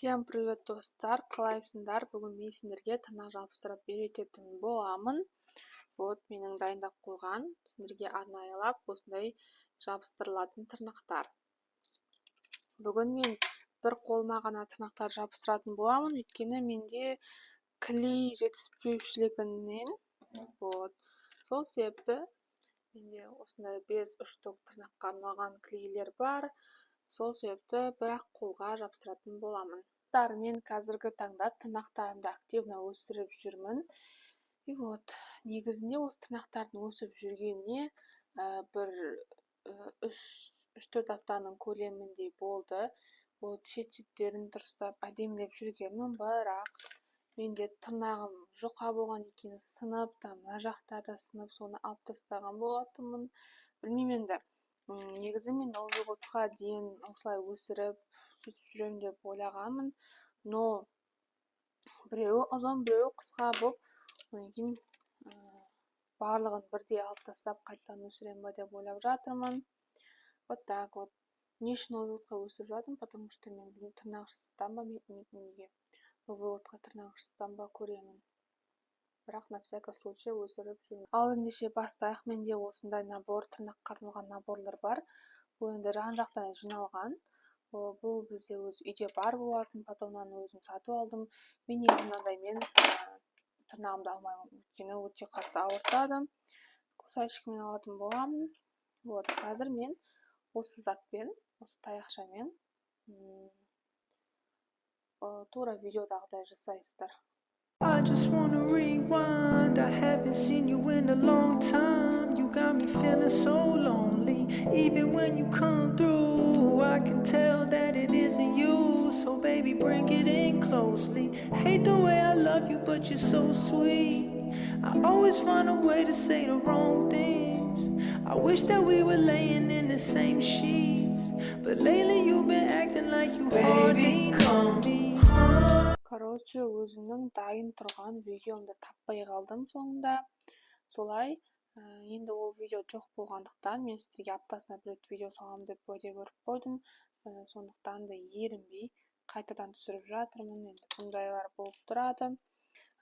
Всем привет, достар, қалайсыңдар? Бүгін мен сендерге тырнақ жабыстырып үйрететін боламын. Вот, менің дайындап қойған сендерге арнайылап осындай жабыстырылатын тырнақтар. Бүгін мен бір қолыма ғана тырнақтар жабыстыратын боламын, өйткені менде клей жетіспеушілігінен, вот, сол себепті менде осындай 5 штук тырнаққа арналған клейлер бар. Сол себепті бірақ қолға жабыстыратын боламын. Мен қазіргі таңда тырнақтарымды активно өсіріп жүрмін. И вот, негізінде осы тырнақтардың өсіп жүргеніне бір 3-4 аптаның көлеміндей болды. Вот, шет-шеттерін дұрыстап әдемілеп жүргенмін, бірақ менде тырнағым жұқа болған екен, сынып, мына жақтарда сынып, соны алып тастаған болатынмын. Білмеймін енді. Негізі мен Новый годқа дейін осылай өсіріп сөйтіп жүремін деп ойлағанмын, но біреуі ұзын, біреуі қысқа болып, одан кейін барлығын бірдей алып тастап қайтадан өсірем ба деп ойлап жатырмын. Вот так вот. Не үшін Новый годқа өсіріп жатырмын, потому что мен тырнақ жасасам ба, неге Новый годқа тырнақ жасасам ба көремін. Бірақ на всякий случай өсіріп жүрмін. Ал ендеше бастайық. Менде осындай набор, тырнаққа арналған наборлар бар. Бұл енді жан-жақтан жиналған. Бұл бізде өз үйде бар болатын, потомнан өзім сатып алдым. Мен негізі мынандаймен тырнағымды алмаймын, өйткені өте қатты ауыртады. Косачкамен алатын боламын. Вот, қазір мен осы затпен, осы таяқшамен тура видеодағыдай жасайсыздар. I just wanna rewind. I haven't seen you in a long time. You got me feeling so lonely. Even when you come through, I can tell that it isn't you. So baby, bring it in closely. Hate the way I love you, but you're so sweet. I always find a way to say the wrong things. I wish that we were laying in the same sheets, but lately you've been acting like you hardly know me. Короче, өзімнің дайын тұрған видеомды таппай қалдым соңында. Солай, енді ол видео жоқ болғандықтан мен сіздерге аптасына бір рет видео саламын деп уәде беріп қойдым. Сондықтан да ерінбей қайтадан түсіріп жатырмын. Енді бұндайлар болып тұрады.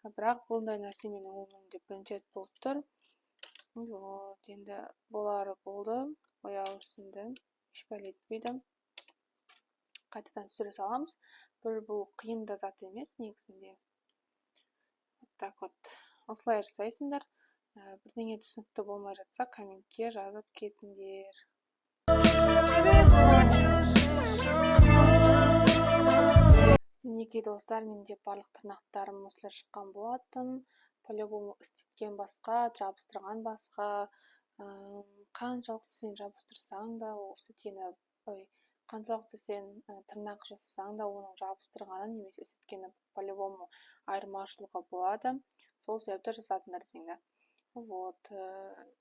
Бірақ бұндай нәрсе менің өмірімде бірінші рет болып тұр. Вот, енді болары болды. Ояусынды, ешбәл етпейді. Қайтадан түсіре саламыз. Бұл қиын да зат емес негізінде. Так вот, осылай жасайсыңдар. Бірдеңе түсінікті болмай жатса, комментке жазып кетіңдер. Мінекей достар, менде барлық тырнақтарым осылай шыққан болатын. По-любому істеткен басқа, жабыстырған басқа. Қаншалықты сен жабыстырсаң да, ол істеткені, қаншалықты сен тырнақ жасасаң да, оның жабыстырғаны немесе істеткені по-любому айырмашылығы болады. Сол себепті жасатын нәрсеңді. Вот,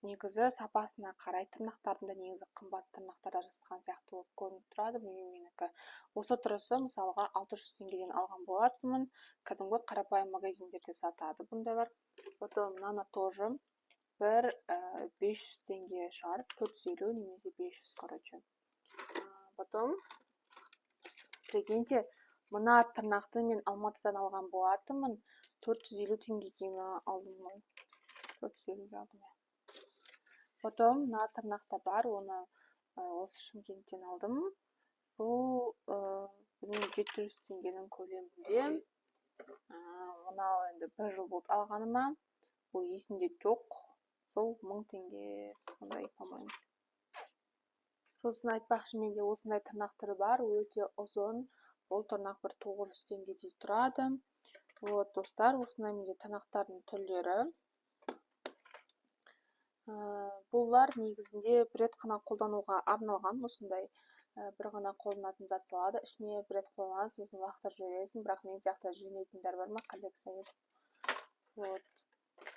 негізі сапасына қарай тырнақтарында негізі қымбат тырнақтарда жасатқан сияқты болып көрініп тұрады. Менікі осы тұрысы мысалға 600 теңгеден алған болатынмын. Кәдімгі қарапайым магазиндерде сатады бұндайлар. Потом мынаны тоже бір 500 теңге шығар, 450 немесе 500, короче. Потом, прикиньте, мына тырнақты мен Алматыдан алған болатынмын. 450 теңгеге алдым. 450-ге алдым. Потом, мына тырнақта бар, оны осы Шымкенттен алдым. Бұл 700 теңгенің көлемінде. Мынау енді 1 жыл болды алғаныма. Бұл есімде жоқ. Сол 1000 теңге сондай, по-моему. Сосын айтпақшы, менде осындай тырнақ түрі бар, өте ұзын. Бұл тырнақ бір 900 теңгедей тұрады. Вот, достар, осындай менде тырнақтардың түрлері. Бұлар негізінде бір рет қана қолдануға арналған, осындай бір ғана қолданатын зат салады. Ішіне бір рет қолданасың, өзің уақытта жібересің, бірақ мен сияқты жинайтындар бар ма, коллекция етіп. Вот.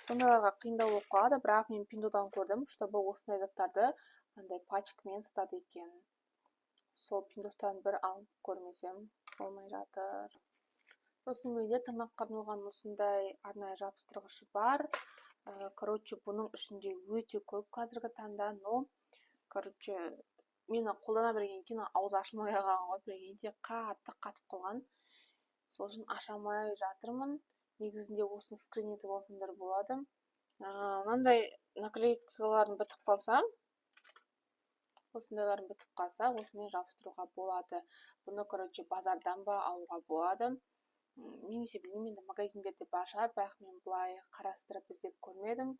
Сондайларға қиындау болып қалады, бірақ мен Пиндодан көрдім, чтобы осындай заттарды андай пачкамен сатады екен. Сол Пиндостан бір алып көрмесем болмай жатыр. Сосын менде тырнаққа арналған осындай арнайы жабыстырғышы бар. Короче, бұның ішінде өте көп қазіргі таңда, но, короче, мені қолдана берген кейін ауыз ашылмай қалған ғой, бірдеңе қатты қатып қалған. сол үшін аша алмай жатырмын. Негізінде осыны скрин етіп алсаңдар болады. Мынандай наклейкаларын бітіп қалса, осындайларын бітіп қалса, осымен жабыстыруға болады. Бұны, короче, базардан ба алуға болады. Немесе білмеймін, енді магазиндерде бар шығар, бірақ мен бұлай қарастырып іздеп көрмедім.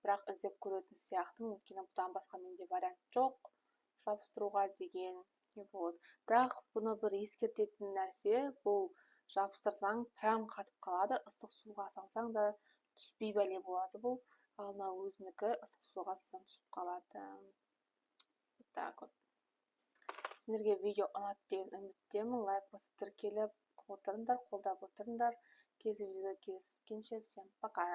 Бірақ іздеп көретін сияқтымын, өйткені бұдан басқа менде вариант жоқ жабыстыруға деген. Бірақ бұны бір ескертетін нәрсе, бұл жабыстырсаң прям қатып қалады, ыстық суға салсаң да түспей бәле болады бұл. Ал мына өзінікі ыстық суға салсаң түсіп қалады. Так вот. Сіздерге видео ұнады деген үміттемін. Лайк басып тіркеліп отырыңдар, қолдап отырыңдар. Келесі видеода кездескенше всем пока.